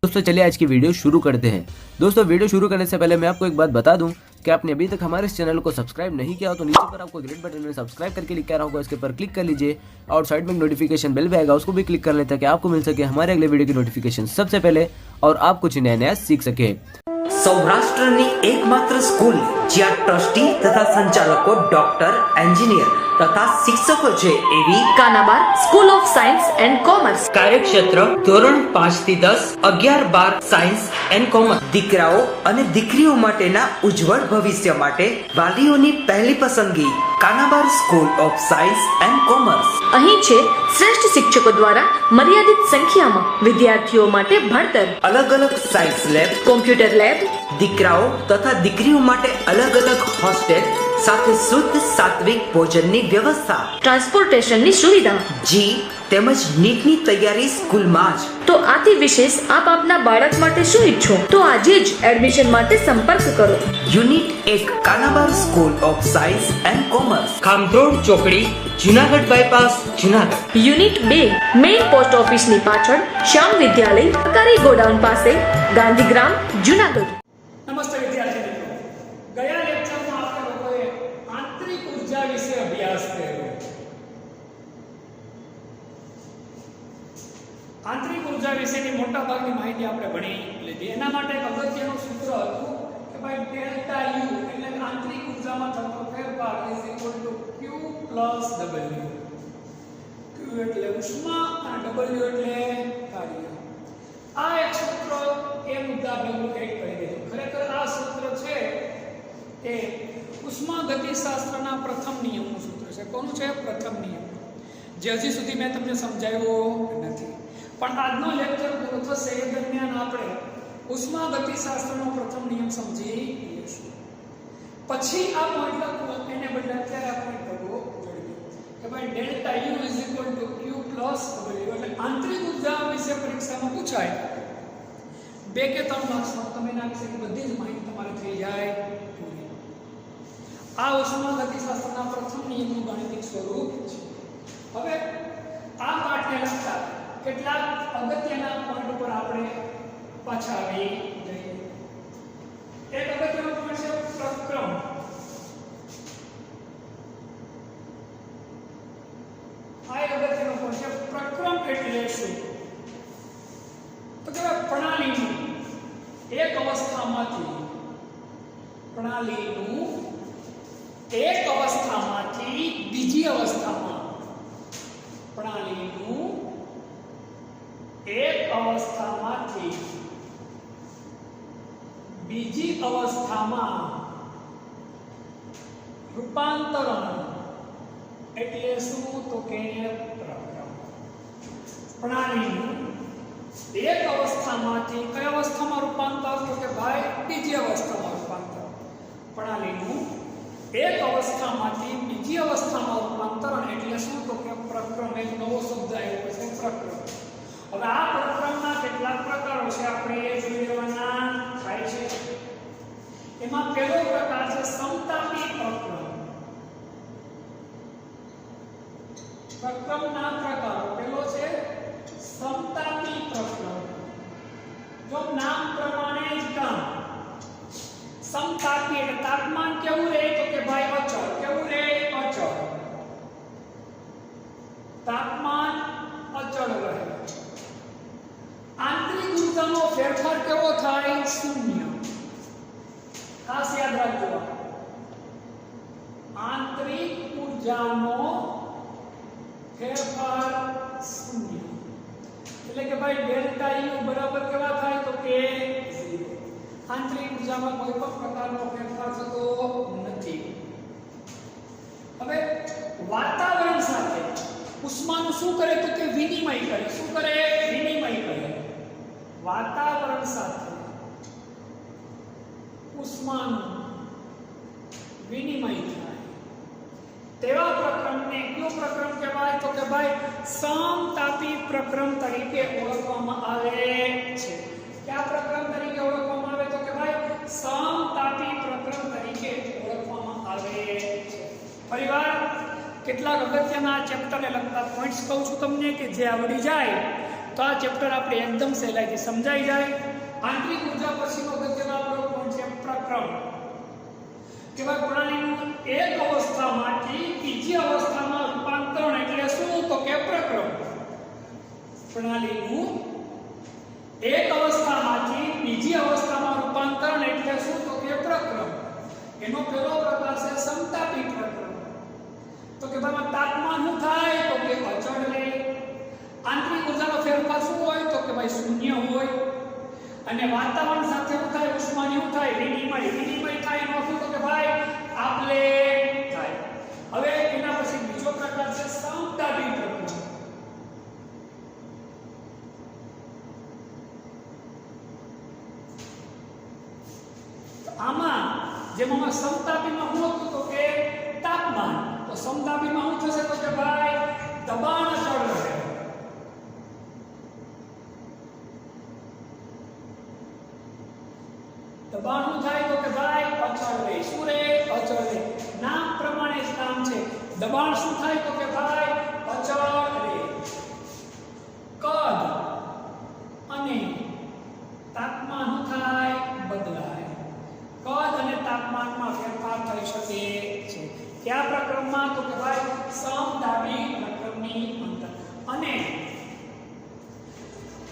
दोस्तों चलिए आज की वीडियो शुरू करते हैं। दोस्तों वीडियो शुरू करने से पहले मैं आपको एक बात बता दूं कि आपने अभी तक हमारे इस चैनल को सब्सक्राइब नहीं किया हो तो नीचे पर आपको ग्रीन बटन में सब्सक्राइब करके लिखा रहा होगा, इसके ऊपर क्लिक कर लीजिए और साइड में नोटिफिकेशन बेल भी आएगा, उसको भी क्लिक कर लें ताकि आपको मिल सके हमारे अगले वीडियो की नोटिफिकेशन सबसे पहले और आप कुछ नया सीख सके। સૌરાષ્ટ્રની એકમાત્ર સ્કૂલ જ્યાં ટ્રસ્ટી તથા સંચાલકો ડોક્ટર, એન્જિનિયર તથા શિક્ષકો છે એવી Kanabar school of science and commerce. કાર્યક્ષેત્ર ધોરણ 5 થી 10, 11-12 સાયન્સ એન્ડ કોમર્સ. દીકરાઓ અને દીકરીઓ માટેના ઉજ્જવળ ભવિષ્ય માટે વાલીઓની પહેલી પસંદગી Kanabar school of science and commerce. અહીં છે શ્રેષ્ઠ શિક્ષકો દ્વારા મર્યાદિત સંખ્યામાં વિદ્યાર્થીઓ માટે ભણતર, અલગ અલગ સાયન્સ લેબ, કોમ્પ્યુટર લેબ, દીકરાઓ તથા દીકરીઓ માટે અલગ અલગ હોસ્ટેલ સાથે શુદ્ધ સાત્વિક ભોજનની વ્યવસ્થા, ટ્રાન્સપોર્ટેશનની સુવિધા. જી તેમજ નીટની તૈયારી સ્કૂલમાં જ. તો આથી વિશેષ આપ આપના બાળક માટે શું ઈચ્છો તો આજે જ એડમિશન માટે સંપર્ક કરો. Unit 1 Kanabar school of science and commerce, Khamrod ચોકડી, Junagadh bypass, Junagadh. Unit 2 main post ઓફિસની પાછળ, શ્યામ વિદ્યાલય, સરકારી ગોડાઉન પાસે, ગાંધીગ્રામ, જુનાગઢ. નમસ્તે વિદ્યાર્થી મિત્રો, ગયા લેક્ચરમાં આપણે લોકોએ આંતરિક ઉર્જા વિશે અભ્યાસ કર્યો. આંતરિક ઉર્જા વિશેની મોટા ભાગની માહિતી આપણે ભણી લીધી. એના માટે એક અગત્યનું સૂત્ર હતું કે ભાઈ ડેલ્ટા યુ એટલે આંતરિક ઉર્જામાં થતો ફેરફાર is equal to Q plus W. Q એટલે ઉષ્મા અને ડબલ્યુ એટલે કાર્ય. આ એક સૂત્ર એ મુદ્દા ભેગું એક કરી દીધું. ખરેખર આ સૂત્ર છે એ ઉષ્મા ગતિશાસ્ત્રના પ્રથમ નિયમનું સૂત્ર છે. કોનું છે? પ્રથમ નિયમ, જે હજી સુધી મેં તમને સમજાવ્યો નથી. પણ આજનો લેક્ચર પૂરો થશે એ દરમિયાન આપણે ઉષ્મા ગતિશાસ્ત્રનો પ્રથમ નિયમ સમજી લઈશું. પછી આ પોઈન્ટ લખવું એને બદલે અત્યારે આ પોઈન્ટ લખવો જોઈએ કે ભાઈ delta you is equal to Q plus W. એટલે આંતરિક ઉર્જા વિશે પરીક્ષામાં પૂછાય 2 કે 3 માર્ક્સમાં તમે નાખશે કે બધી જ માહિતી તમારે થઈ જાય પૂરી. આ ઉષ્મા ગતિશાસ્ત્રના પ્રથમ નિયમનું ગાણિતિક સ્વરૂપ છે. હવે આ પાઠને લગતા કેટલાક અગત્યના પોઈન્ટ ઉપર આપણે પાછા આવી જઈએ. એક અગત્યનો પોઈન્ટ છે પ્રક્રમ. આ એક અગત્યનો પોઈન્ટ છે. પ્રક્રમ એટલે શું? તો કે પ્રણાલીનું એક અવસ્થામાંથી બીજી અવસ્થામાં, પ્રણાલીનું એક અવસ્થામાંથી બીજી અવસ્થામાં રૂપાંતરણ એટલે શું? તો કે પ્રક્રમ. પ્રણાલીનું એક અવસ્થામાંથી કઈ અવસ્થામાં રૂપાંતર? તો કે ભાઈ બીજી અવસ્થામાં રૂપાંતર. પ્રણાલીનું એક અવસ્થામાંથી બીજી અવસ્થામાં રૂપાંતરણ એટલે શું? તો કે પ્રક્રમ. એક નવો શબ્દ આવ્યો છે, પ્રક્રમ. હવે આ પ્રક્રમના કેટલાક પ્રકારો છે, આપણે એ જોઈ લેવાના થાય છે. એમાં પહેલો પ્રકાર છે સમતાપી પ્રક્રમ. પ્રક્રમના પ્રકારો પહેલો છે સમતાપી પ્રક્રમ. જો નામ પ્રમાણે જ કામ. સમતાપી એટલે તાપમાન કેવું રહે? તો કે ભાઈ અચળ. કેવું રહે? અચળ. તાપમાન અચળ રહે. આંતરિક ઉર્જાનો ફેરફાર કેવો થાય? શૂન્ય. ખાસ યાદ રાખજો, આંતરિક ઉર્જાનો ફેરફાર શૂન્ય. એટલે કે ભાઈ ડેલ્ટા યુ બરાબર કેવા થાય? તો કે 0. આંતરિક ઉર્જામાં કોઈ પણ પ્રકારનો ફેરફાર થતો નથી. હવે વાતાવરણ સાથે ઉષ્માનું શું કરે? તો કે વિનિમય કરે. શું કરે? વિનિમય કરે. વાતાવરણ સાથે ઉષ્માનું વિનિમય થાય તેવા પ્રક્રમને કયો પ્રક્રમ કહેવાય? તો કે ભાઈ સમતાપી પ્રક્રમ તરીકે ઓળખવામાં આવે છે. કયા પ્રક્રમ તરીકે ઓળખવામાં આવે? તો કે ભાઈ સમતાપી પ્રક્રમ તરીકે ઓળખવામાં આવે છે. ફરીવાર કેટલાક અગત્યના ચેપ્ટરને લગતા પોઈન્ટ્સ કહું છું તમને કે જે આવડી જાય તો આ ચેપ્ટર આપણે એકદમ સહેલાઈથી સમજાઈ જાય. આંતરિક ઉર્જા પછીનો અગત્યનો આપણો પોઈન્ટ છે પ્રક્રમ. કે ભાઈ પ્રણાલીનું એક અવસ્થામાંથી બીજી અવસ્થામાં રૂપાંતરણ એટલે શું? તો કે પ્રક્રમ. પ્રણાલીનું એક અવસ્થામાંથી બીજી અવસ્થામાં રૂપાંતરણ એટલે શું? તો કે પ્રક્રમ. એનો પહેલો પ્રકાર છે સમતાપી પ્રક્રમ. તો કે ભાઈ તાપમાન શું થાય? તો કે અચળ રહે. આંતરિક ઉર્જાનો ફેરફાર શું હોય? તો કે ભાઈ શૂન્ય હોય. અને વાતાવરણ સાથે શું થાય? ઉષ્માની શું થાય? વિનિમય થાય. એનો શું? તો કે ભાઈ આપલે થાય. હવે એના પછી બીજો પ્રકાર છે સમતાપી પ્રક્રમ. આમાં જેમાં સમતાપીમાં શું હતું? તો કે તાપમાન. તો સમતાપીમાં શું થશે? તો કે ભાઈ દબાણ અચળ રહે. દબાણ શું થાય? તો કે ભાઈ અચળ રહે. શું રહે? અચળ રહે. નામ પ્રમાણે જ નામ છે. દબાણ શું થાય? તો કે ભાઈ અચળ રહે. કદ અને તાપમાન શું થાય? બદલાય. કદ અને તાપમાનમાં ફેરફાર થઈ શકે છે. કયા પ્રક્રમમાં? તો કે ભાઈ સમતાપી પ્રક્રમની અંદર. અને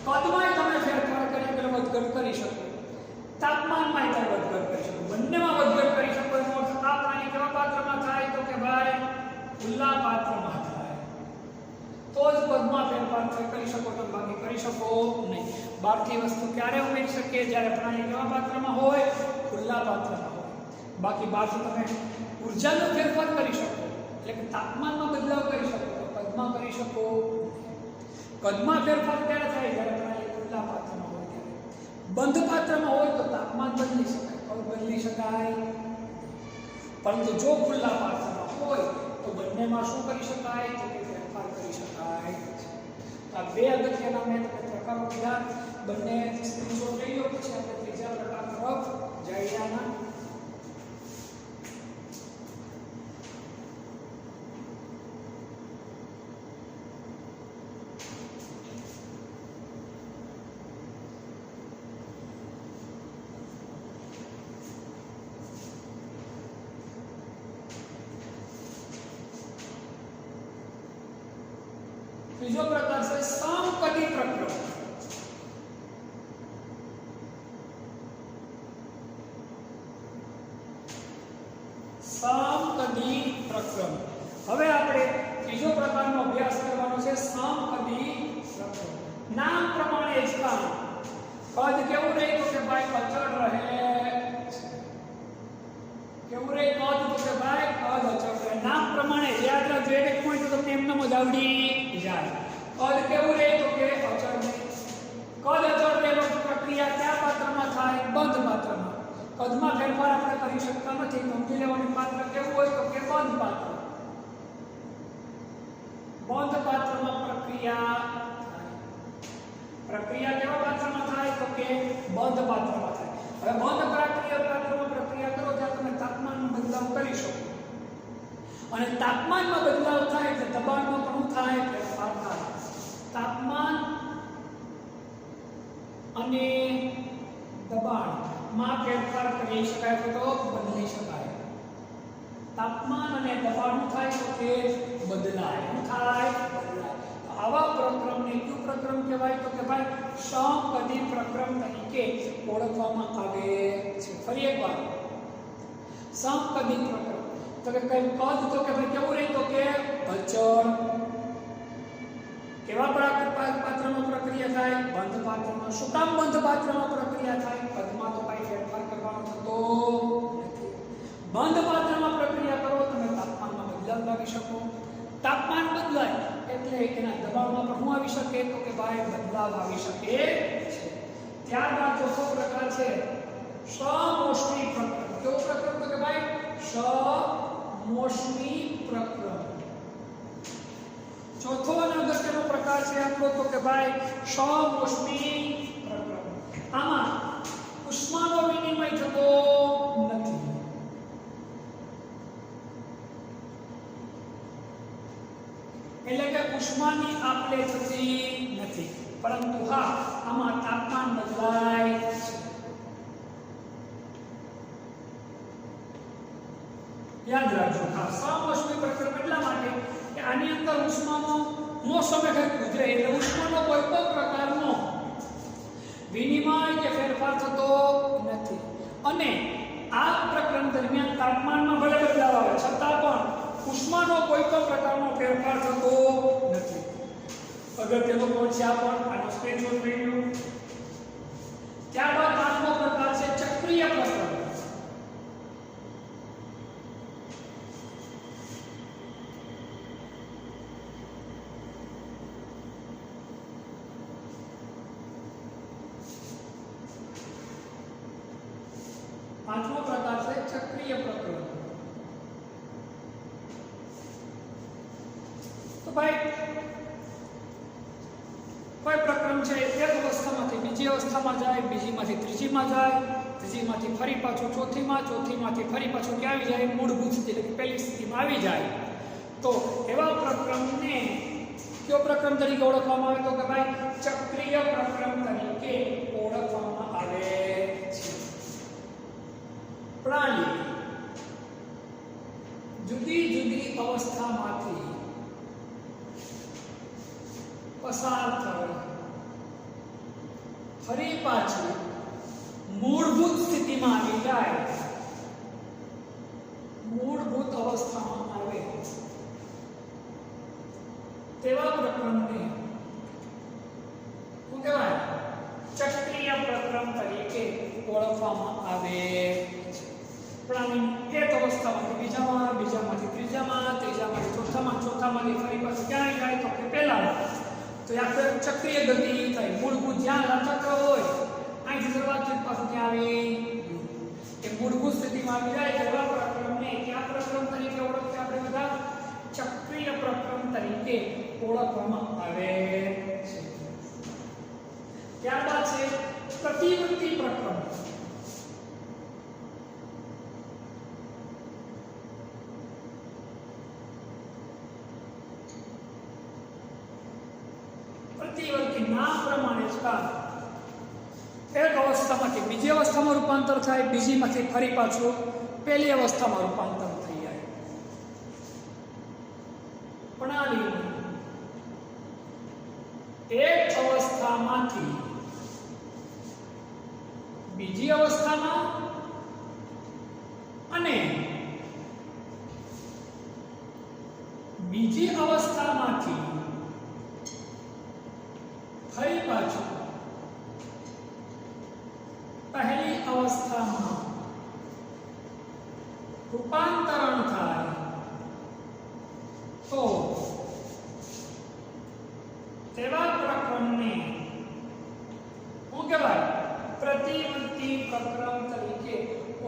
કદમાં તમે ફેરફાર કરી વધઘટ કરી શકો. તાપમાનમાં તમે વધઘટ કરી શકો. બંનેમાં વધઘટ કરી શકો. એનો અર્થ આ પ્રાણી કેવા પાત્રમાં થાય? તો કે ભાઈ ખુલ્લા પાત્રમાં થાય. તો જ કદમાં ફેરફાર કરી શકો. તમે બાકી કરી શકો નહીં. બહારથી વસ્તુ ક્યારે ઉમેરી શકીએ? જ્યારે પ્રાણી કેવા પાત્રમાં હોય? ખુલ્લા પાત્રમાં હોય. બાકી બહારથી તમે ઉર્જાનો ફેરફાર કરી શકો, એટલે કે તાપમાનમાં બદલાવ કરી શકો, તો કદમાં કરી શકો. કદમાં ફેરફાર ક્યારે થાય? જ્યારે પ્રણાલી ખુલ્લા પાત્રમાં હોય ત્યારે. બંધ પાત્રમાં હોય તો તાપમાન બદલી શકાય, કદ બદલી શકાય. પરંતુ જો ખુલ્લા પાત્રમાં હોય તો બંનેમાં શું કરી શકાય? તો કે ફેરફાર કરી શકાય. આ બે અગત્યના મેં તમને પ્રકારો કીધા. બંને સ્ક્રીનશોટ લઈ લો. પછી આપણે ત્રીજા પ્રકાર તરફ જઈશું. ત્રીજો પ્રકાર છે સમકદી પ્રક્રમ. સમકદી પ્રક્રમ. હવે આપણે ત્રીજો પ્રકારનો અભ્યાસ કરવાનો છે સમકદી પ્રક્રમ. નામ પ્રમાણે જ કામ. કદ કેવું રહે? તો કે ભાઈ અચળ રહે. કેવું રહે કદ? તો કે ભાઈ કદ અચળ રહે. નામ પ્રમાણે યાદ રાખજો. એક પોઈન્ટ તમને એમનેમ જ આવડી જાય. કદ કેવું રહે? તો કે અચળ રહે. કદ અચળ રહેલો પ્રક્રિયા કયા પાત્રમાં થાય? બંધ પાત્રમાં. કદમાં ફેરફાર આપણે કરી શકતા નથી. સમજી લેવાનું પાત્ર કેવું હોય? તો કે બંધ પાત્ર. બંધ પાત્રમાં પ્રક્રિયા થાય. પ્રક્રિયા કેવા પાત્રમાં થાય? તો કે બંધ પાત્રમાં થાય. હવે બંધ પાત્રમાં પ્રક્રિયા કરો ત્યાં તમે તાપમાનમાં બદલાવ કરી શકો. અને તાપમાનમાં બદલાવ થાય એટલે દબાણમાં પણ થાય? ફેરફાર થાય. તાપમાન અને દબાણમાં ફેરફાર કરી શકાય તો બદલી શકાય. તાપમાન અને દબાણ થાય તો તે બદલાય. થાય બદલાય. આવા પ્રક્રમને કયું પ્રક્રમ કહેવાય? તો કે ભાઈ સમકદી પ્રક્રમ તરીકે ઓળખવામાં આવે છે. ફરી એકવાર સમકદી પ્રક્રમ. તો કે કઈ કદ? તો કે ભાઈ કેવું રહે? તો કે અચળ. કેવા પાત્રમાં પ્રક્રિયા થાય? બંધ પાત્રમાં. શું કામ બંધ પાત્રમાં પ્રક્રિયા થાય? કદમાં તો કઈ ફેરફાર કરવાનો થતો નથી. બંધ પાત્રમાં પ્રક્રિયા કરો તમે તાપમાનમાં બદલાવ લાવી શકો. તાપમાન બદલાય એટલે એના દબાણમાં પણ શું આવી શકે? તો કે ભાઈ બદલાવ આવી શકે છે. ત્યારબાદ ચોથો પ્રકાર છે સમોષ્મી પ્રક્રમ. કેવો પ્રક્રમ? તો કે ભાઈ સમોષ્મી પ્રક્રમ. ચોથો અને અગત્યનો પ્રકાર છે આપણો તો કે ભાઈ સમોષ્મી પ્રક્રમ. આમાં ઉષ્માનો વિનિમય થતો નથી. એટલે કે ઉષ્માની આપ-લે થતી નથી. પરંતુ હા આમાં તાપમાન બદલાય છે. યાદ રાખજો હા સમોષ્મી પ્રક્રમ એટલા માટે કે આની અંદર ઉષ્માનો મોસમે કંઈક ગુજરે એટલે ઉષ્માનો કોઈ પણ પ્રકારનો વિનિમય કે ફેરફાર થતો નથી અને આ પ્રક્રમ દરમિયાન તાપમાનમાં ભલે બદલાવ આવે છતાં પણ ઉષ્માનો કોઈ પણ પ્રકારનો ફેરફાર થતો નથી. અગત્યનો પોઈન્ટ છે આ પણ આનો સ્ક્રીનશોટ લઈ લો. ત્યારબાદ પાંચમો પ્રકાર છે ચક્રીય પ્રક્રમ. પાંચમો પ્રકાર છે ચક્રીય પ્રક્રમ. તો ભાઈ કોઈ પ્રક્રમ છે એક અવસ્થામાંથી બીજી અવસ્થામાં જાય, બીજીમાંથી ત્રીજીમાં જાય, ત્રીજીમાંથી ફરી પાછું ચોથીમાં, ચોથીમાંથી ફરી પાછું ક્યાં આવી જાય મૂળભૂત સ્થિતિ એટલે કે પહેલી સ્થિતિમાં આવી જાય. તો એવા પ્રક્રમને કયો પ્રક્રમ તરીકે ઓળખવામાં આવે તો કે ભાઈ ચક્રીય પ્રક્રમ તરીકે ઓળખવામાં આવે છે. પ્રણાલી જુદી જુદી અવસ્થામાંથી પસાર થાય ફરી પાછી મૂળભૂત સ્થિતિમાં આવી જાય, મૂળભૂત અવસ્થામાં આવે તેવા પ્રક્રમને શું કહેવાય ચક્રીય પ્રક્રમ તરીકે ઓળખવામાં આવે છે. પ્રણાલી એક અવસ્થામાંથી બીજામાં, બીજામાંથી ત્રીજામાં, ત્રીજામાંથી ચોથામાં, ચોથામાંથી ફરી પાછું ક્યાં જાય તો કે પહેલામાં. તો આપણે ચક્રીય ગતિ થાય. મૂળભૂત જ્યાં ચક્ર હોય અહીંથી શરૂઆત થઈ પાછું ક્યાં આવી એ મૂળભૂત સ્થિતિમાં આવી જાય તેવા પ્રક્રમને કયા પ્રક્રમ તરીકે ઓળખીએ આપણે બધા ચક્રીય પ્રક્રમ તરીકે ઓળખવામાં આવે છે. ત્યારબાદ છે પ્રતિવર્તી પ્રક્રમ. પ્રતિવર્તી નામ પ્રમાણે જ એક અવસ્થામાંથી બીજી અવસ્થામાં રૂપાંતર થાય, બીજીમાંથી ફરી પાછું પહેલી અવસ્થામાં રૂપાંતર થઈ જાય. પ્રણાલી એક અવસ્થામાંથી બીજી અવસ્થામાં અને બીજી અવસ્થામાંથી ફરી પાછું પહેલી અવસ્થામાં રૂપાંતરણ થાય તો તેવા પ્રક્રમને શું કહેવાય પ્રતિવર્તી પ્રક્રમ તરીકે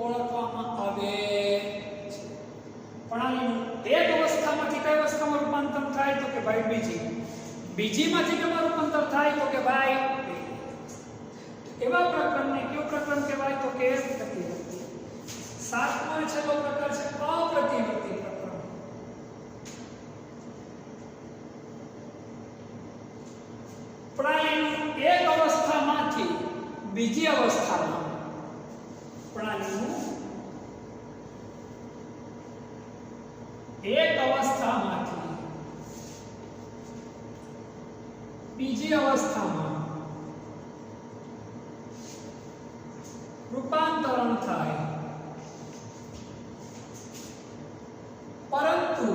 ઓળખવામાં આવે છે. પ્રણાલીનું એક અવસ્થામાંથી કઈ અવસ્થામાં રૂપાંતર થાય તો કે ભાઈ બીજીમાંથી કેમાં રૂપાંતર થાય તો કે ભાઈ એવા પ્રક્રમને કયો પ્રક્રમ કહેવાય તો કે પ્રતિવર્તી. સાતમો છેલ્લો પ્રકાર છે અપ્રતિવર્તી પ્રક્રમ. પ્રણાલીનું એક અવસ્થામાંથી બીજી અવસ્થામાં પ્રણાલીનું એક અવસ્થામાંથી બીજી અવસ્થામાં રૂપાંતરણ થાય પરંતુ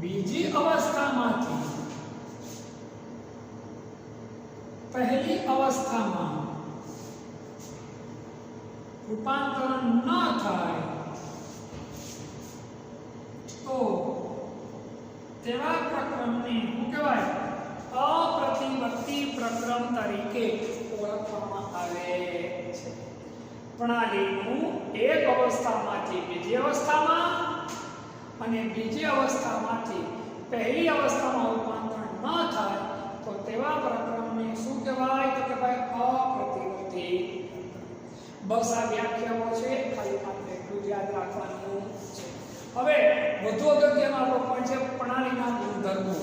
બીજી અવસ્થામાંથી પહેલી અવસ્થામાં રૂપાંતરણ ન થાય તો તેવા પ્રક્રમને શું કહેવાય અપ્રતિવર્તી પ્રક્રમ તરીકે ઓળખવામાં આવે છે. પ્રણાલીનું એક અવસ્થામાંથી બીજી અવસ્થામાં અને બીજી અવસ્થામાંથી પહેલી અવસ્થામાં રૂપાંતરણ ન થાય તો તેવા પ્રક્રમને શું કહેવાય તો કે ભાઈ અપ્રતિવર્તી. બસ આ વ્યાખ્યાઓ છે, ખાલી માત્ર એટલું જ યાદ રાખવાનું છે. હવે વધુ અગત્યનો આપણો પોઈન્ટ છે પ્રણાલીના ગુણધર્મો.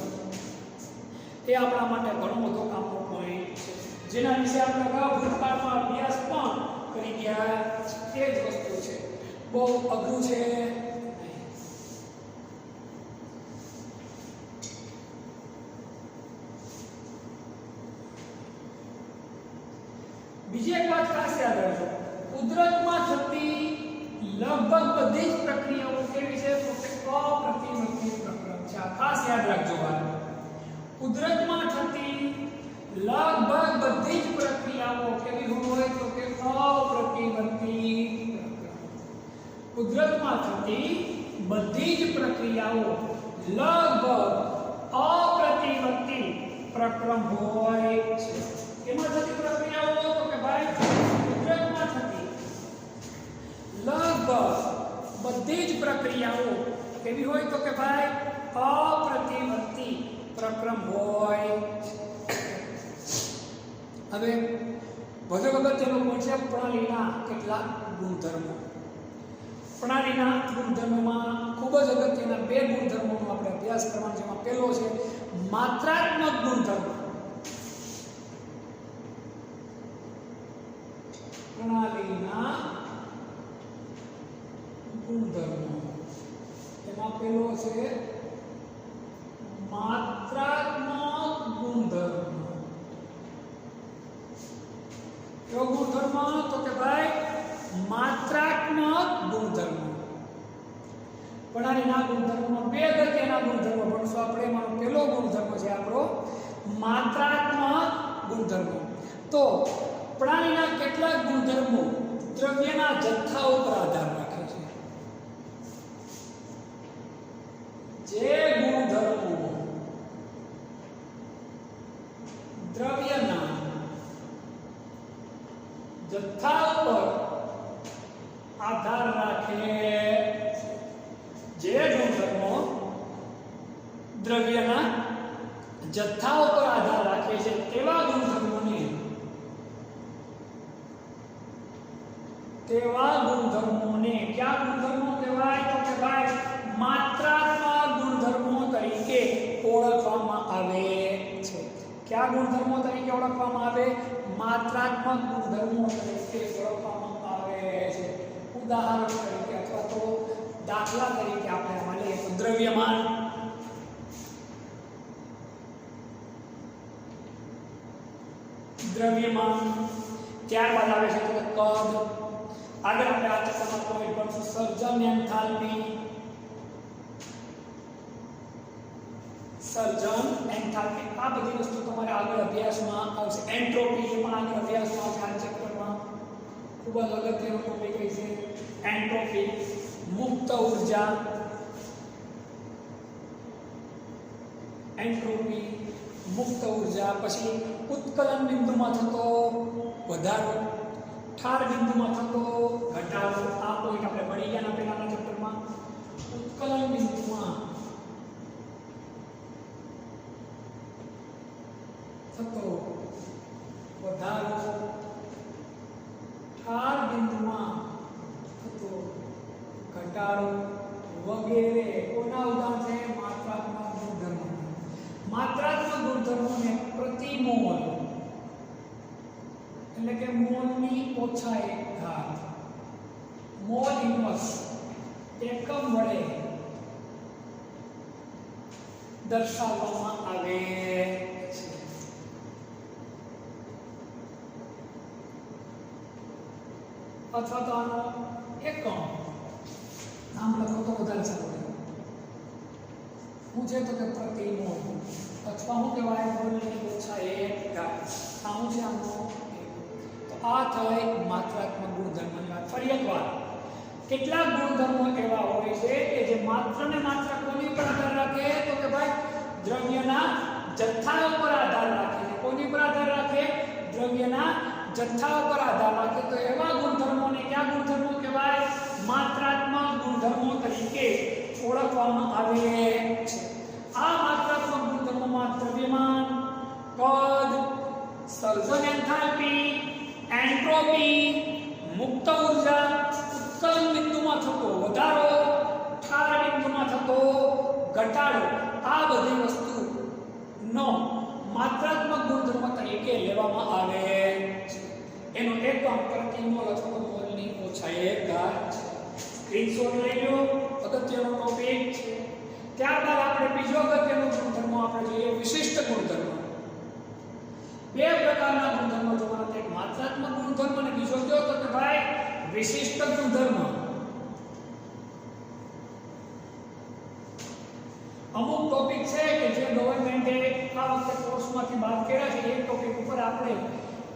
એ આપણા માટે ઘણો બધો કામનો પોઈન્ટ છે, જેના વિશે આપણે અગાઉ ભૂતકાળમાં અભ્યાસ પણ કરી ગયા એ જ વસ્તુ છે. બહુ અઘરું છે. બીજી એક વાત ખાસ યાદ રાખજો, કુદરતમાં થતી લગભગ બધી જ પ્રક્રિયાઓ કેવી છે તો કે અપ્રતિમત્તિ પ્રક્રમ છે. આ ખાસ યાદ રાખજો વાત. કુદરતમાં થતી લગભગ બધી જ પ્રક્રિયાઓ કેવી હોય તો કે અપ્રતિમત્તિ પ્રક્રમ. કુદરતમાં થતી બધી જ પ્રક્રિયાઓ લગભગ અપ્રતિમત્તિ પ્રક્રમ હોય છે. એમાં થતી પ્રક્રિયાઓ તો કે ભાઈ કુદરતમાં થતી લગભગ બધી જ પ્રક્રિયાઓ કેવી હોય તો કે ભાઈ અપ્રતિમત્તિ પ્રક્રમ હોય. હવે વધુ અગત્યનો કોન્સેપ્ટ પ્રણાલીના કેટલાક ગુણધર્મો. પ્રણાલીના ગુણધર્મોમાં ખૂબ જ અગત્યના બે ગુણધર્મોનો આપણે અભ્યાસ કરવાનો છે. એમાં પહેલો છે માત્રાત્મક ગુણધર્મ. પ્રણાલીના ગુણધર્મો એમાં પહેલો છે માત્રાત્મક ગુણધર્મ. કયો ગુણધર્મ તો કે ભાઈ માત્રાત્મક ગુણધર્મ. પ્રણાલીના ગુણધર્મમાં બે અગત્યના ગુણધર્મો ભણશું આપણે. એમાંનો પહેલો ગુણધર્મ છે આપણો માત્રાત્મક ગુણધર્મ. તો પ્રણાલીના કેટલાક ગુણધર્મો દ્રવ્યના જથ્થા ઉપર આધાર રાખે છે. જે ગુણધર્મો દ્રવ્યના જથ્થા ઉપર આધાર રાખે, જે ગુણધર્મો દ્રવ્યના જથ્થા ઉપર આધાર રાખે છે તેવા ગુણધર્મોને ક્યાં ગુણધર્મો કહેવાય તો કે ભાઈ માત્રાત્મક ગુણધર્મો તરીકે ઓળખવામાં આવે છે. કયા ગુણધર્મો તરીકે ઓળખવામાં આવે? માત્રાત્મક ગુણધર્મો તરીકે ઓળખવામાં આવે છે. ઉદાહરણ તરીકે અથવા તો દાખલા તરીકે આપણે આમાં લઈએ તો દ્રવ્યમાન, ત્યારબાદ આવે છે તો કે કદ. આગળ આપણે આ ચક્કરમાં પોઈન્ટ ભણશું સર્જન એન્થાલ્પી. આ બધી વસ્તુ તમારે આગળ અભ્યાસમાં આવશે. એન્ટ્રોપી પણ આગળ અભ્યાસમાં આવશે. આ ચક્કરમાં ખૂબ જ અગત્યનો ટોપિક છે એન્ટ્રોપી. મુક્ત ઉર્જા, એન્ટ્રોપી મુક્ત ઉર્જા. પછી ઉત્કલન બિંદુમાં થતો વધારો, ઠાર બિંદુમાં થતો ઘટાડો. આ પોઈન્ટ આપણે ભણી ગયા પહેલાના ચેપ્ટરમાં. ઉત્કલન બિંદુમાં થતો વધારો, ઠાર બિંદુમાં થતો ઘટાડો વગેરે કોના ઉદાહરણ છે? માત્રાત્મક ગુણધર્મો. માત્રાત્મક ગુણધર્મોને પ્રતિ મોલ એટલે કે મોલની ઓછા એક ઘાત, મોલ ઇન્વર્સ એકમ વડે દર્શાવવામાં આવે છે. અથવા તો આનો એકમ નામ લખો તો વધારે સારું રહે. શું છે તો કે પ્રતિ મોલ અથવા શું કહેવાય? મોલની ઓછા એક ઘાત. આ શું છે? આનો આ થાય માત્રાત્મક ગુણધર્મની વાત. ફરી એકવાર, કેટલાક ગુણધર્મો એવા હોય છે કે જે માત્ર ને માત્ર કોની પર આધાર રાખે તો કે ભાઈ દ્રવ્યના જથ્થા ઉપર આધાર રાખે. કોની પર આધાર રાખે? દ્રવ્યના જથ્થા ઉપર આધાર રાખે. તો એવા ગુણધર્મોને કયા ગુણધર્મો કહેવાય? માત્રાત્મક ગુણધર્મો તરીકે ઓળખવામાં આવે છે. આ માત્રાત્મક ગુણધર્મોમાં દ્રવ્યમાન, કદ, સર્જન એન્થાલ્પી, એન્ટ્રોપી, મુક્ત ઉર્જા, ઉત્કલન બિંદુમાં થતો વધારો, ઠાર બિંદુમાં થતો ઘટાડો, આ બધી વસ્તુનો કહેવામાં આવે છે. એનો એકમ પ્રતિ મોલ અથવા તો મોલની ઓછા 1 ઘાત છે. સ્ક્રીનશોટ લઈ લો, અગત્યનો ટોપિક છે. ત્યારબાદ આપણે બીજો અગત્યનો ગુણધર્મ આપણે જોઈએ વિશિષ્ટ ગુણધર્મ. બે પ્રકારના ગુણધર્મો જોવાના, એક માત્રાત્મક ગુણધર્મ અને બીજો કયો તો કે ભાઈ વિશિષ્ટ ગુણધર્મ. અમુક ટોપિક છે કે જે ગવર્નમેન્ટે આ વખતે કોર્સમાંથી બાદ કર્યા છે, એ ટોપિક ઉપર આપણે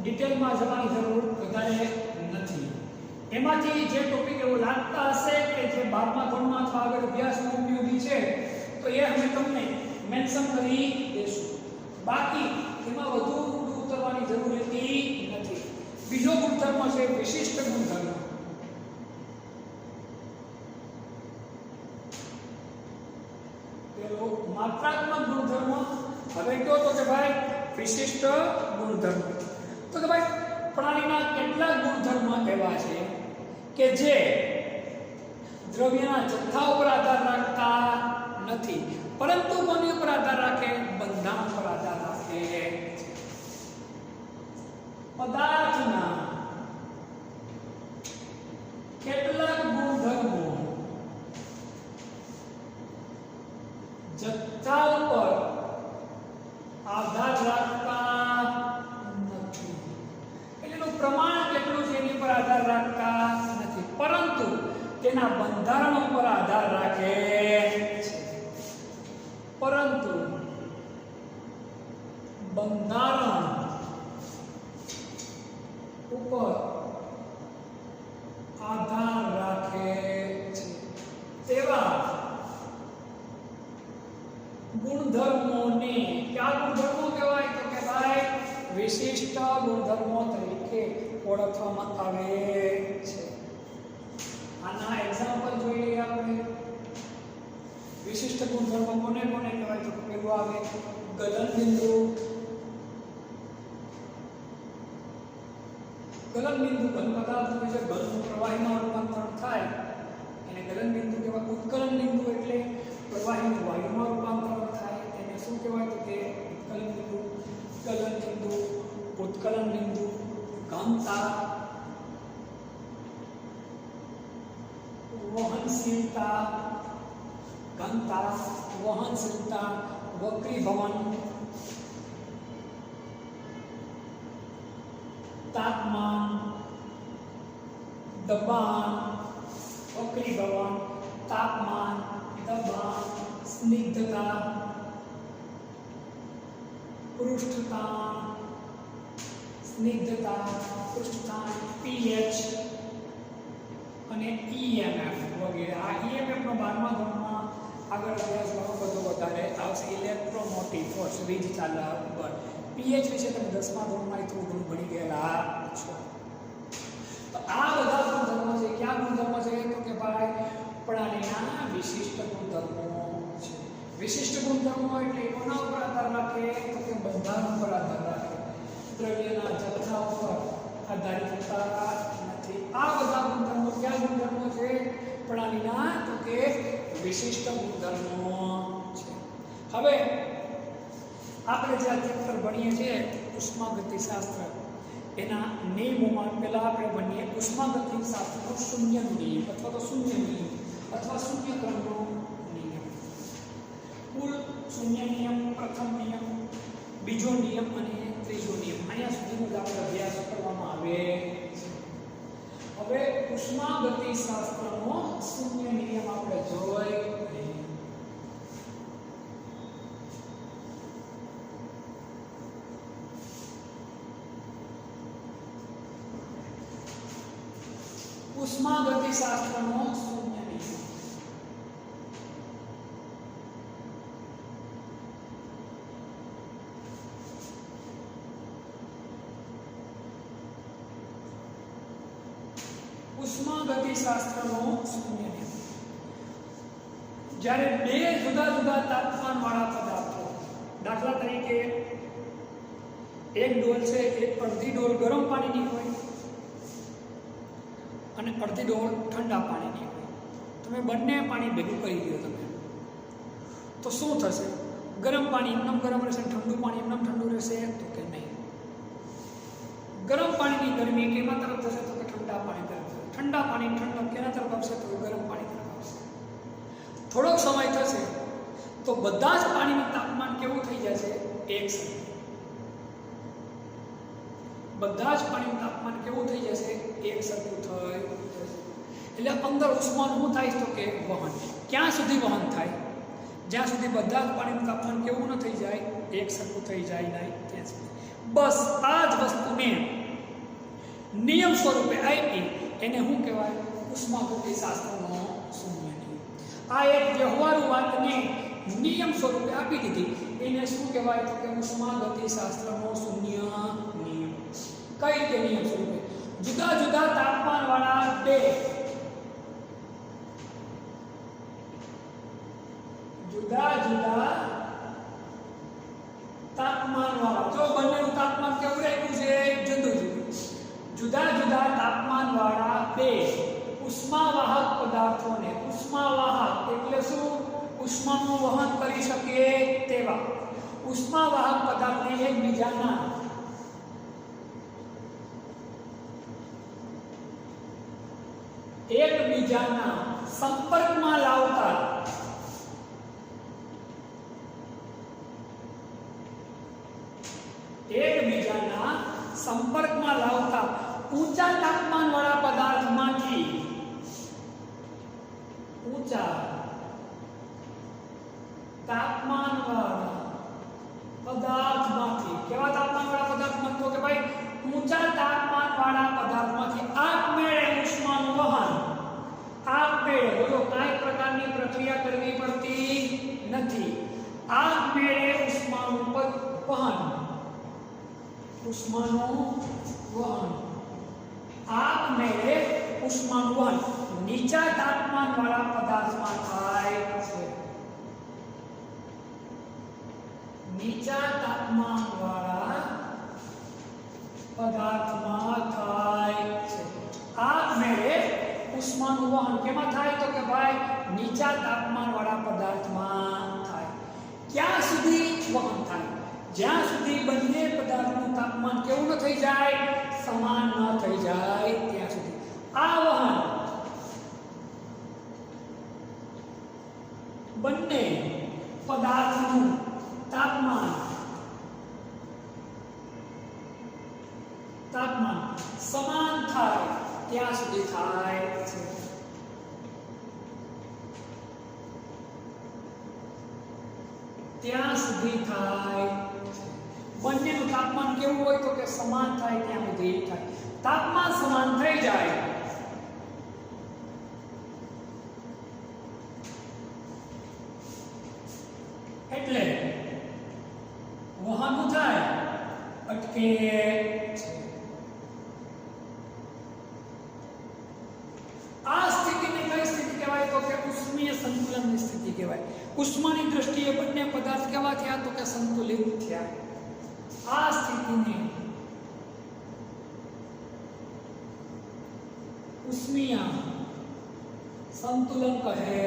ડિટેલમાં જવાની જરૂર વધારે નથી. એમાંથી જે ટોપિક એવો લાગતા હશે કે જે 12મા ધોરણમાં અથવા આગળ અભ્યાસમાં ઉપયોગી છે તો એ અમે તમને મેન્શન કરી દઈશું. બાકી એમાં વધુ ઊંડું ઉતરવાની જરૂર રહેતી નથી. બીજો ગુણધર્મ છે વિશિષ્ટ ગુણધર્મ. પેલો માત્રાત્મક ગુણધર્મ, હવે કયો તો કે ભાઈ વિશિષ્ટ ગુણધર્મ. તો કે ભાઈ પ્રાણીના કેટલાક ગુણધર્મ એવા છે કે જે દ્રવ્યના જથ્થા ઉપર આધાર રાખતા નથી, પરંતુ કોની ઉપર આધાર રાખે? બંધારણ પર આધાર રાખે. પદાર્થના કેટલાક ગુણધર્મો જથ્થા ઉપર આધાર રાખતા નથી. એનું પ્રમાણ કેટલું છે એની પર આધાર રાખતા નથી, પરંતુ તેના બંધારણ ઉપર આધાર રાખે છે. પરંતુ બંધારણ ઉપર આધાર રાખે છે તેવા ગુણધર્મોને કયા ગુણધર્મો કહેવાય? તો કે ભાઈ વિશિષ્ટ ગુણધર્મો તરીકે ઓળખવામાં આવે છે. આના એક્ઝામ્પલ જોઈ લઈએ આપણે. વિશિષ્ટ ગુણધર્મો કોને કોને કહેવાય? તો પેલું આવે ગલનબિંદુ. ગલનબિંદુ ઘન પદાર્થનું જે ઘનનું પ્રવાહીમાં રૂપાંતરણ થાય એને ગલનબિંદુ કહેવાય. ઉત્કલન બિંદુ એટલે પ્રવાહીનું વાયુમાં રૂપાંતરણ થાય એને શું કહેવાય? તો કે ઉત્કલન બિંદુ. ગલન બિંદુ, ઉત્કલન બિંદુ, ઘનતા, વહનશીલતા, ઘનતા, વહનશીલતા, વક્રીભવન, તાપમાન, દબાણ, વક્રીભવન, તાપમાન, દબાણ, સ્નિગ્ધતા, પૃષ્ઠતાણ, સ્નિગ્ધતા, પૃષ્ઠતાણ, pH અને EMF વગેરે. આ EMF નો 12મા ધોરણમાં આગળ અભ્યાસ ઘણો બધો વધારે આવશે. ઇલેક્ટ્રોમોટિવ ફોર્સ, વીજ ચાલક બળ. pH વિશે તમે 10મા ધોરણમાં થોડું ઘણું ભણી ગયેલા છો. તો આ બધા ગુણધર્મો છે. ક્યાં ગુણધર્મો છે? તો કે ભાઈ પ્રાણીના વિશિષ્ટ ગુણધર્મો છે. વિશિષ્ટ ગુણધર્મો એટલે કોના ઉપર આધાર રાખે? તો કે બંધારણ પર આધાર રાખે, દ્રવ્યના જથ્થા ઉપર આધારિત હોતા નથી. આ બધા ગુણધર્મો કયા ગુણધર્મો છે પ્રાણીના? તો કે વિશિષ્ટ ગુણધર્મો છે. હવે આપણે જે ચેપ્ટર ભણીએ છીએ ઉષ્માગતિશાસ્ત્ર, એના નિયમોમાં પહેલા આપણે ભણીએ ઉષ્માગતિશાસ્ત્રનો શૂન્ય નિયમ અથવા તો શૂન્ય નિયમ અથવા શૂન્ય ક્રમનો નિયમ. કુલ શૂન્ય નિયમ, પ્રથમ નિયમ, બીજો નિયમ અને ત્રીજો નિયમ. અહીંયા સુધીનો જ આપણે અભ્યાસ કરવામાં આવે છે. હવે ઉષ્માગતિશાસ્ત્રનો શૂન્ય નિયમ આપણે જોઈએ. ઉષ્માગતિશાસ્ત્રનો શૂન્ય નિયમ. ઉષ્માગતિશાસ્ત્રનો શૂન્ય નિયમ. જ્યારે બે જુદા જુદા તાપમાનવાળા પદાર્થો, દાખલા તરીકે એક ડોલ છે, એક અડધી ડોલ ગરમ પાણીની હોય અને અડધી ડોલ ઠંડા પાણીની હોય. તમે બંને પાણી ભેગું કરી દો તમે, તો શું થશે? ગરમ પાણી એમનેમ ગરમ રહેશે, ઠંડુ પાણી એમનેમ ઠંડુ રહેશે? તો કે નહીં. ગરમ પાણીની ગરમી કેમાં તરફ જશે તો કે ઠંડા પાણી તરફ જશે. ઠંડા પાણી ઠંડક કેના તરફ આવશે તો ગરમ પાણી તરફ આવશે. થોડોક સમય થશે તો બધા જ પાણીનું તાપમાન કેવું થઈ જશે? એક સરખું. બધા જ પાણીનું તાપમાન કેવું થઈ જશે? એક સરખું થઈ જશે. એટલે અંદર ઉષ્માનું શું થાય તો કે વહન. ક્યાં સુધી વહન થાય? જ્યાં સુધી બધા જ પાણીનું તાપમાન કેવું ન થઈ જાય? એક સરખું થઈ જાય નહીં ત્યાં સુધી. બસ આ જ વસ્તુને નિયમ સ્વરૂપે આપી એને શું કહેવાય? ઉષ્માગતિશાસ્ત્રનો શૂન્ય નિયમ. આ એક વ્યવહારુ વાતને નિયમ સ્વરૂપે આપી દીધી એને શું કહેવાય તો કે ઉષ્માગતિશાસ્ત્રનો શૂન્ય નિયમ. કઈ રીતે નિયમ સ્વરૂપે? જુદા જુદા તાપમાન વાળા બે તાપમાન વાળા, જો બંનેનું તાપમાન કેવું રાખ્યું છે? જુદું જુદું. જુદા જુદા તાપમાન વાળા બે ઉષ્માવાહક પદાર્થોને, ઉષ્માવાહક એટલે શું? ઉષ્માનું વહન કરી શકે તેવા ઉષ્માવાહક પદાર્થને એકબીજાના સંપર્કમાં લાવતા ઊંચા તાપમાન વાળા પદાર્થમાંથી કેવા તાપમાન વાળા પદાર્થમાં? તો કે ભાઈ ઊંચા તાપમાન વાળા પદાર્થમાંથી આપમેળે ઉષ્માનું વહન, આપમેળે, બોલો, કાંઈ પ્રકારની પ્રક્રિયા કરવી પડતી નથી. આપમેળે ઉષ્માનું વહન, આપમેળે ઉષ્માનું વહન નીચા તાપમાન વાળા પદાર્થમાં થાય છે. નીચા તાપમાન વાળા પદાર્થમાં થાય છે. આપમેળે ઉષ્માનું વહન કેમાં થાય તો કે ભાઈ નીચા તાપમાન વાળા પદાર્થમાં થાય. ક્યાં સુધી વહન થાય? જ્યાં સુધી બંને પદાર્થનું તાપમાન કેવું ન થઈ જાય? સમાન ન થઈ જાય ત્યાં સુધી. આ વહન બંને પદાર્થનું તાપમાન સમાન થાય ત્યાં સુધી થાય છે. ત્યાં સુધી થાય. બંનેનું તાપમાન કેવું હોય તો કે સમાન થાય ત્યાં સુધી થાય. તાપમાન સમાન થઈ જાય એટલે વહન થાય, અટકે છે. આ સ્થિતિને કઈ સ્થિતિ કહેવાય તો કે ઉષ્મીય સંતુલનની સ્થિતિ કહેવાય. ઉષ્માની દ્રષ્ટિએ બંને પદાર્થ કેવા થયા તો કે સંતુલિત થયા. આ સ્થિતિને ઉષ્મીય સંતુલન કહે.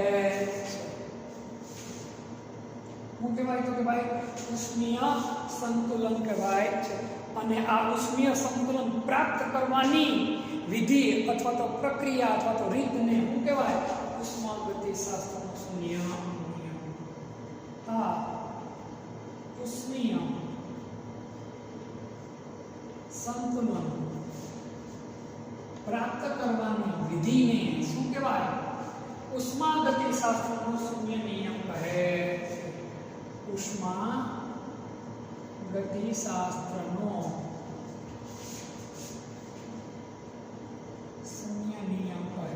શું કહેવાય તો કે ભાઈ ઉષ્મીય સંતુલન કહેવાય છે. અને આ ઉષ્મીય સંતુલન પ્રાપ્ત કરવાની વિધિ અથવા તો પ્રક્રિયા અથવા તો રીતને શું કહેવાય? ઉષ્માગતિશાસ્ત્રનો શૂન્ય નિયમ. આ ઉષ્મીય સંતુલન પ્રાપ્ત કરવાની વિધિને શું કહેવાય? ઉષ્માગતિશાસ્ત્રનો શૂન્ય નિયમ કહે. ઉષ્માગતિશાસ્ત્રનો શૂન્ય નિયમ કહે.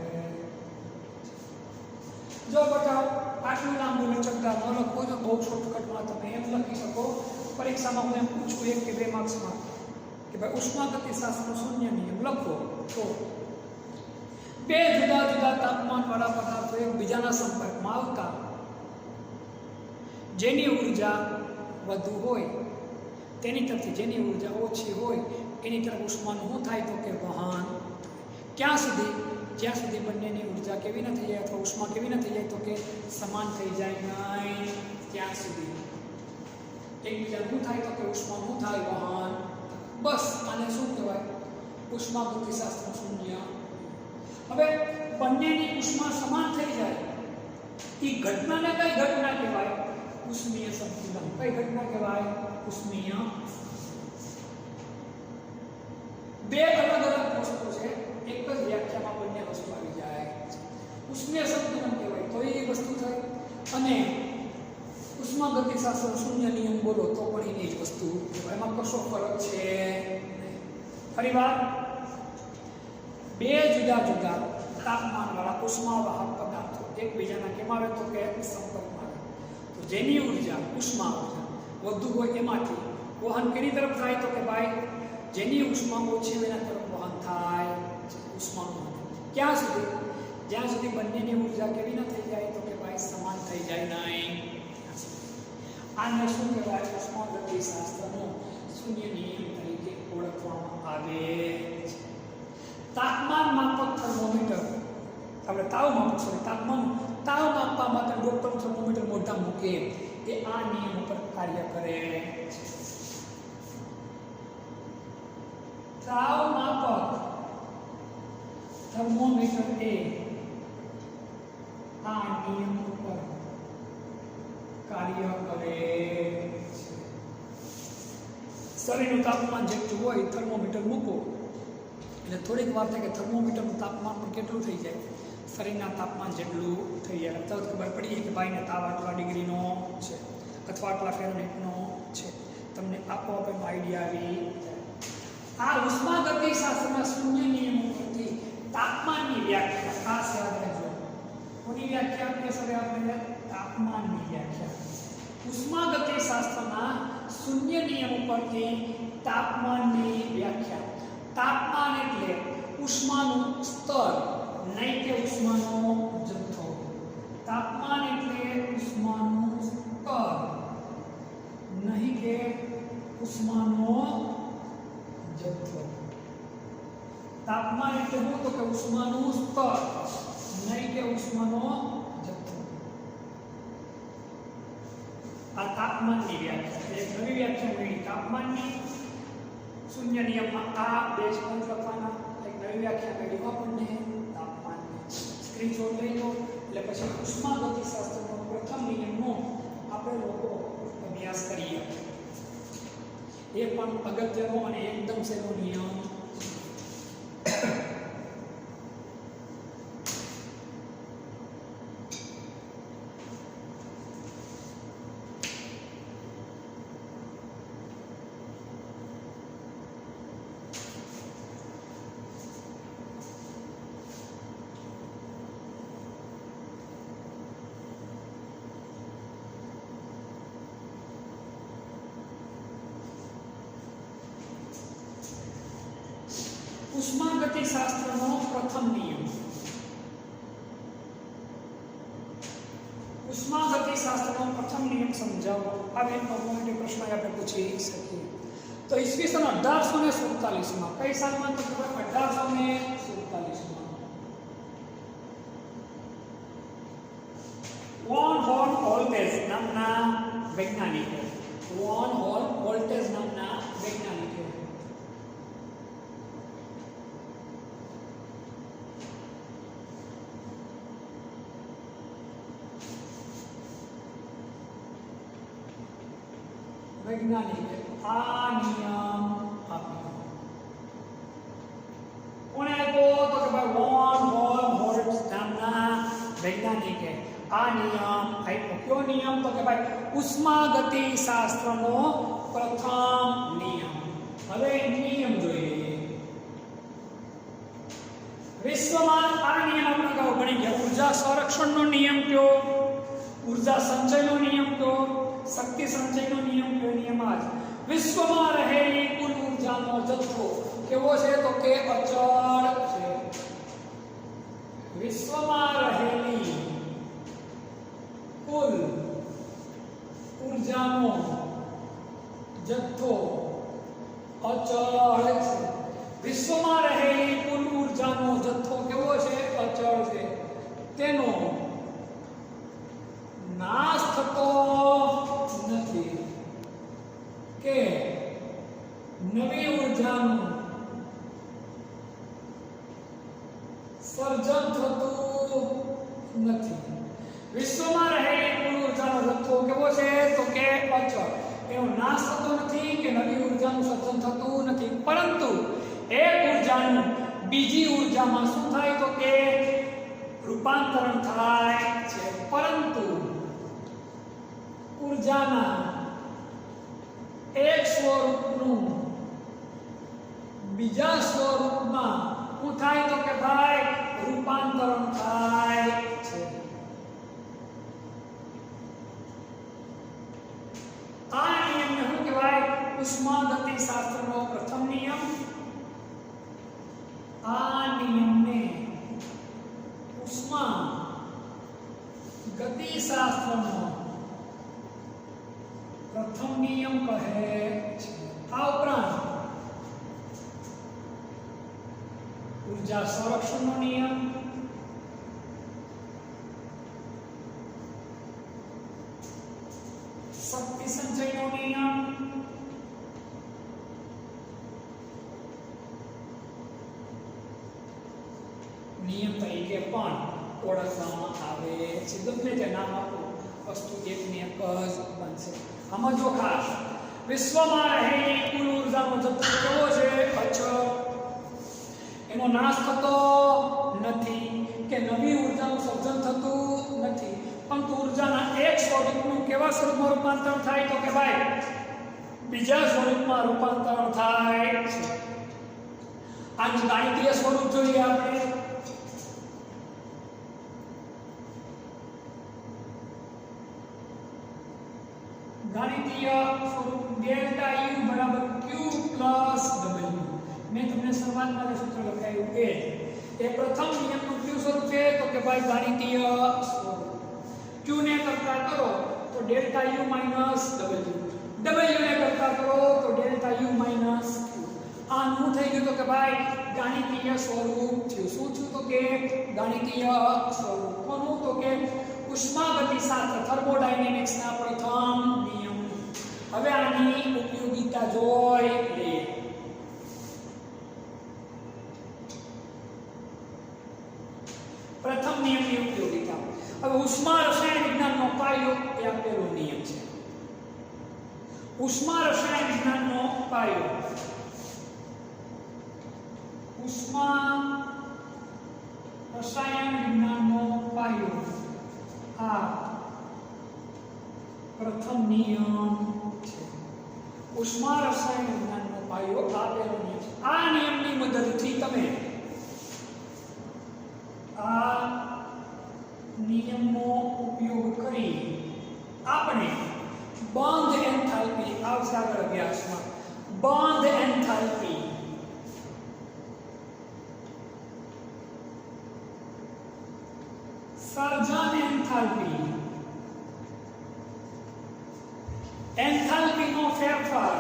જો બતાવો આટલું લાંબુ લચકદાર ન લખો, જો બહુ શોર્ટકટમાં તમે એમ લખી શકો. પરીક્ષામાં હું એમ પૂછું 1 કે 2 માર્ક્સમાં કે ભાઈ ઉષ્માગતિશાસ્ત્રનો શૂન્ય નિયમ લખો તો બે જુદા જુદા તાપમાન વાળા પદાર્થો એકબીજાના સંપર્કમાં આવતા જેની ઉર્જા વધુ હોય તેની તરફથી જેની ઉર્જા ઓછી હોય એની તરફ ઉષ્માનું શું થાય તો કે વહન. ક્યાં સુધી? જ્યાં સુધી બંનેની ઉર્જા કેવી ન થઈ જાય અથવા ઉષ્મા કેવી ન થઈ જાય તો કે સમાન થઈ જાય નહીં ત્યાં સુધી એકબીજા શું થાય તો કે ઉષ્માનું થાય વહન. બસ આને શું કહેવાય? ઉષ્માગતિશાસ્ત્ર શૂન્ય. હવે બંનેની ઉષ્મા સમાન થઈ જાય એ ઘટનાને કઈ ઘટના કહેવાય? ઉષ્મીય સંતુલન. કઈ ઘટના કહેવાય? ઉષ્મીય. બે અલગ અલગ વસ્તુ છે, એક જ વ્યાખ્યામાં બંને વસ્તુ આવી જાય. ઉષ્મીય સંતુલન કહેવાય તો એ વસ્તુ થઈ, અને ઉષ્માગતિશાસ્ત્ર શૂન્ય નિયમ બોલો તો પણ એની જ વસ્તુ કહેવાય. એમાં કશો ફરક છે નહીં. ફરીવાર, બે જુદા જુદા તાપમાનવાળા ઉષ્માવાહક પદાર્થો એકબીજાના કેમાં આવે તો કે સંપર્કમાં આવે, તો જેની ઉર્જા ઉષ્મા વધુ હોય એમાંથી વહન કેની તરફ થાય તો કે ભાઈ જેની ઉષ્મા ઓછી હોય એના તરફ વહન થાય ઉષ્માનું. ક્યાં સુધી? જ્યાં સુધી બંનેની ઉર્જા કેવી ન થઈ જાય તો કે ભાઈ સમાન થઈ જાય નહીં. આને શું કહેવાય? ઉષ્માગતિશાસ્ત્રનો શૂન્ય નિયમ તરીકે ઓળખવામાં આવે છે. તાપમાન માપક થર્મોમીટર, આપણે તાવ માપવા માટે ડોક્ટર થર્મોમીટર મોઢા મૂકે એ આ નિયમ ઉપર કાર્ય કરે છે. તાવ માપક થર્મોમીટર એ આ નિયમ ઉપર કાર્ય કરે છે. શરીરનું તાપમાન જેટલું હોય થર્મોમીટર મૂકો એટલે થોડીક વાર થાય કે થર્મોમીટરનું તાપમાન પણ કેટલું થઈ જાય? શરીરના તાપમાન જેટલું થઈ જાય. તરત ખબર પડી જાય કે ભાઈને તાવ આટલા ડિગ્રીનો છે અથવા આટલા ફેરનહીટનો છે. તમને આપોઆપ એનો આઈડિયા આવી જાય. આ ઉષ્માગતિશાસ્ત્રના શૂન્ય નિયમો પરથી તાપમાનની વ્યાખ્યા ખાસ યાદ રાખજો. કોની વ્યાખ્યા આપીએ સર આપણે? તાપમાનની વ્યાખ્યા. ઉષ્માગતિશાસ્ત્રના શૂન્ય નિયમ પરથી તાપમાનની વ્યાખ્યા. તાપમાન એટલે ઉષ્માનું સ્તર, નહીં કે ઉષ્માનો જથ્થો. તાપમાન એટલે ઉષ્માનું સ્તર, નહીં કે ઉષ્માનો જથ્થો. તાપમાન એટલે શું? તો કે ઉષ્માનું સ્તર, નહીં કે ઉષ્માનો જથ્થો. આ તાપમાનની વ્યાખ્યા. એક નવી વ્યાખ્યા મળી તાપમાનની. શૂન્ય નિયમમાં આ બે શબ્દ લખવાના. એક નવી વ્યાખ્યા મળી આપણને તાપમાનની. સ્ક્રીનશોટ લઈ લો એટલે પછી ઉષ્માગતિશાસ્ત્રનો પ્રથમ નિયમનો આપણે લોકો અભ્યાસ કરીએ. એ પણ અગત્યનો અને એકદમ સહેલો નિયમ. ઉષ્માગતિશાસ્ત્રનો પ્રથમ નિયમ. ઉષ્માગતિશાસ્ત્રનો પ્રથમ નિયમ સમજાવો. હવે મોટો પ્રશ્ન આપણે પૂછી શકીએ. તો ઈસવીસન 1847 કઈ સાલમાં? તો 1847 વોન હોર્ન વોલ્ટેજ નામના વૈજ્ઞાનિકે, વોન હોર્ન વોલ્ટેજ નામના વૈજ્ઞાનિકે આ નિયમ આપ્યો. કોણે આપ્યો? તો કે ભાઈ વોન હોર્ન વોલ્ટેજ નામના વૈજ્ઞાનિકે આ નિયમ આપ્યો. કયો નિયમ? તો કે ભાઈ ઉષ્માગતિશાસ્ત્રનો પ્રથમ નિયમ. હવે નિયમ જોઈએ. વિશ્વમાં આ નિયમ આપણે અગાઉ ભણી ગયા. ઉર્જા સંરક્ષણનો નિયમ કયો? ઉર્જા સંચયનો નિયમ કયો? શક્તિ સંચયનો નિયમ કયો? નિયમ આ જ. વિશ્વમાં રહેલી કુલ ઉર્જાનો જથ્થો કેવો છે? તો કે અચળ છે. વિશ્વમાં રહેલી કુલ ઉર્જાનો જથ્થો અચળ છે. વિશ્વમાં રહેલી કુલ ઉર્જાનો જથ્થો કેવો છે? અચળ છે. તેનો નાશ થતો નથી કે નવી ઉર્જાનું નથી. વિશ્વમાં રહેલી કુલ ઉર્જાનો જથ્થો કેવો છે તો કે અચળ. એનો નાશ થતો નથી કે નવી ઉર્જાનું સર્જન થતું નથી, પરંતુ એક ઉર્જાનું બીજી ઉર્જામાં શું થાય તો કે રૂપાંતરણ થાય છે. પરંતુ ઉર્જાના એક સ્વરૂપનું બીજા સ્વરૂપમાં શું થાય તો કે ભાઈ રૂપાંતરણ થાય છે. આ નિયમને શું કહેવાય? ઉષ્માગતિશાસ્ત્રનો પ્રથમ નિયમ. આ નિયમને ઉષ્મા ગતિશાસ્ત્રનો પ્રથમ નિયમ કહે છે. આ ઉપરાંત ઉર્જા સંરક્ષણનો નિયમ, શક્તિ સંચયનો નિયમ, નિયમ તરીકે પણ ઓળખવામાં આવે છે. ગમે તે નામ આપો, વસ્તુ એકને એક જ બનશે. આમાં જો ખાસ વિશ્વમાં રહેલી કુલ ઉર્જાનો જથ્થો કેવો છે? અચળ. એનો નાશ થતો નથી કે નવી ઉર્જાનું સર્જન થતું નથી, પરંતુ ઉર્જાના એક સ્વરૂપનું કેવા સ્વરૂપમાં રૂપાંતરણ થાય તો કે ભાઈ બીજા સ્વરૂપમાં રૂપાંતરણ થાય છે. આનું ગાણિતીય સ્વરૂપ જોઈએ આપણે. ગાણિતીય સ્વરૂપ ડેલ્ટા યુ બરાબર ક્યુ પ્લસ ડબલ્યુ. મેં તમને શરૂઆતમાં જે સૂત્ર લખાયું એ પ્રથમ નિયમનું ક્યુ સ્વરૂપ છે તો કે ભાઈ ગાણિતીય સ્વરૂપ. ક્યુ ને કરતા કરો તો delta you minus W, W ને કરતા કરો તો ડેલ્ટા યુ માઈનસ ક્યુ. આનું થઈ ગયું તો કે ભાઈ ગાણિતીય સ્વરૂપ થયું. શું થયું તો કે ગાણિતીય સ્વરૂપ. કોનું તો કે ઉષ્માગતિશાસ્ત્ર થર્મોડાયનેમિક્સના પ્રથમ નિયમ. હવે આની ઉપયોગિતા જોઈ લઈએ. પ્રથમ નિયમની ઉપયોગિતા. હવે ઉષ્મા રસાયણ વિજ્ઞાનનો પાયો એ આપેલો નિયમ છે. ઉષ્મા રસાયણ વિજ્ઞાનનો પાયો. ઉષ્મા રસાયણ વિજ્ઞાનનો પાયો આ પ્રથમ નિયમ છે. ઉષ્મા રસાયણ વિજ્ઞાનનો પાયો આપેલો નિયમ. આ નિયમની મદદથી તમે આ નિયમનો ઉપયોગ કરી આપણે બંધ એન્થાલ્પી આવશે આગળ અભ્યાસમાં. બંધ એન્થાલ્પી, સર્જન એન્થાલ્પી, એન્થાલ્પીનો ફેરફાર,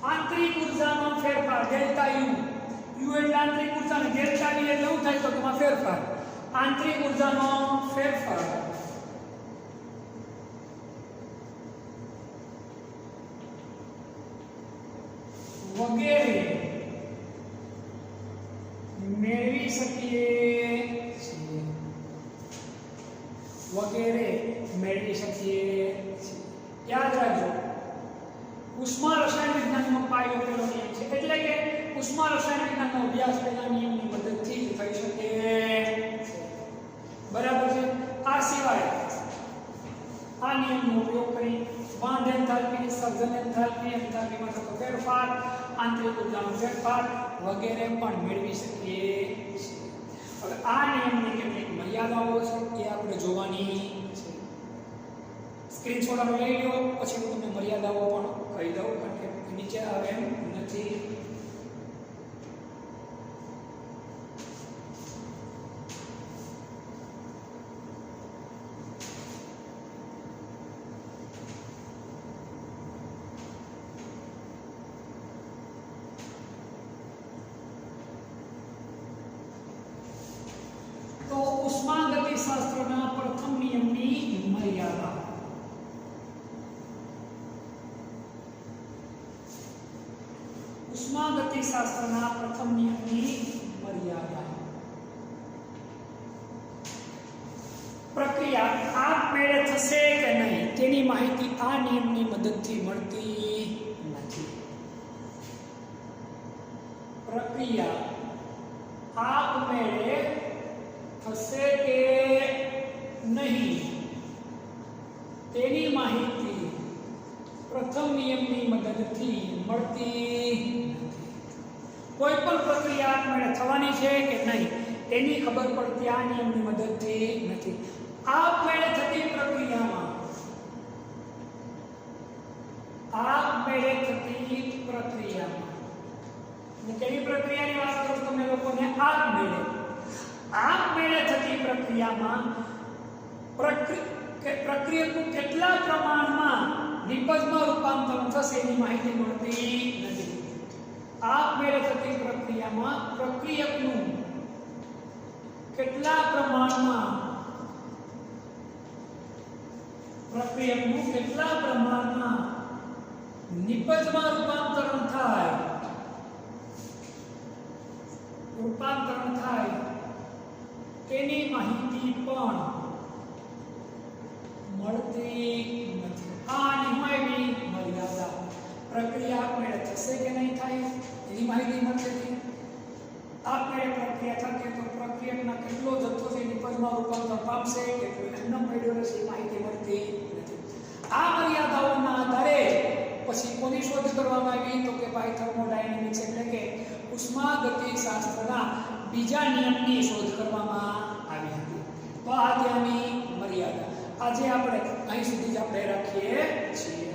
આંતરિક ઉર્જાનો ફેરફાર ડેલ્ટા યુ. યુ એટલે આંતરિક ઉર્જા ને ડેલ્ટા વી એટલે શું થાય તો તેમાં ફેરફાર. આંતરિક ઉર્જાનો ફેરફાર વગેરે મેળવી શકીએ છીએ. વગેરે મેળવી શકીએ છીએ. યાદ રાખજો ઉષ્મા રસાયણ વિજ્ઞાનનો પાયો પેલો નિયમ છે. એટલે કે ઉષ્મા રસાયણ વિજ્ઞાનનો અભ્યાસ પેલા નિયમની મદદથી જ થઈ શકે છે. બરાબર છે. આ સિવાય આ નિયમનો ઉપયોગ કરી બંધ એન્થાલ્પી, સર્જન એન્થાલ્પી, એન્થાલ્પીમાં થતો ફેરફાર, આંતરિક ઉર્જાનો ફેરફાર વગેરે પણ મેળવી શકીએ છીએ. હવે આ નિયમની કેટલીક મર્યાદાઓ છે એ આપણે જોવાની છે. સ્ક્રીનશોટ આપણે લઈ લો, પછી હું તમને મર્યાદાઓ પણ કહી દઉં, કારણ કે નીચે આવે એમ નથી. તો ઉષ્માગતિશાસ્ત્રના પ્રથમ નિયમની મર્યાદા. ઉષ્માગતિશાસ્ત્રના પ્રથમ નિયમની મર્યાદા. પ્રક્રિયા આપમેળે થશે કે નહીં તેની માહિતી આ નિયમની મદદથી મળતી નથી. પ્રક્રિયા આપમેળે થશે કે નહીં તેની માહિતી પ્રથમ નિયમની મદદથી મળતી નથી. કોઈ પણ પ્રક્રિયા આપમેળે થવાની છે કે નહીં તેની ખબર પડતી આ નિયમની મદદથી નથી. આપમેળે થતી પ્રક્રિયામાં હું કેવી પ્રક્રિયાની વાત કરું તમે લોકોને? આપમેળે થતી પ્રક્રિયામાં પ્રક્રિયકનું કેટલા પ્રમાણમાં નિપજમાં રૂપાંતરણ થશે એની માહિતી મળતી નથી. આપમેળે થતી પ્રક્રિયામાં પ્રક્રિયકનું કેટલા પ્રમાણમાં નિપજમાં રૂપાંતરણ થાય તેની માહિતી પણ મળતી નથી. આ નિયમની મર્યાદા. પ્રક્રિયા આપમેળે થશે કે નહીં થાય એની માહિતી મળતી નથી. આપમેળે પ્રક્રિયા થતી તો પ્રક્રિયકના કેટલો જથ્થો છે નિપજમાં રૂપાંતર પામશે કેટલું એમનો મેળવ્યો રહેશે એ માહિતી મળતી નથી. આ મર્યાદાઓના આધારે પછી કોની શોધ કરવામાં આવી તો કે ભાઈ થર્મોડાયનેમિક્સ એટલે કે ઉષ્માગતિશાસ્ત્રના બીજા નિયમની શોધ કરવામાં આવી હતી. તો આ ત્યાંની મર્યાદા. આજે આપણે અહીં સુધી જ આપણે રાખીએ છીએ.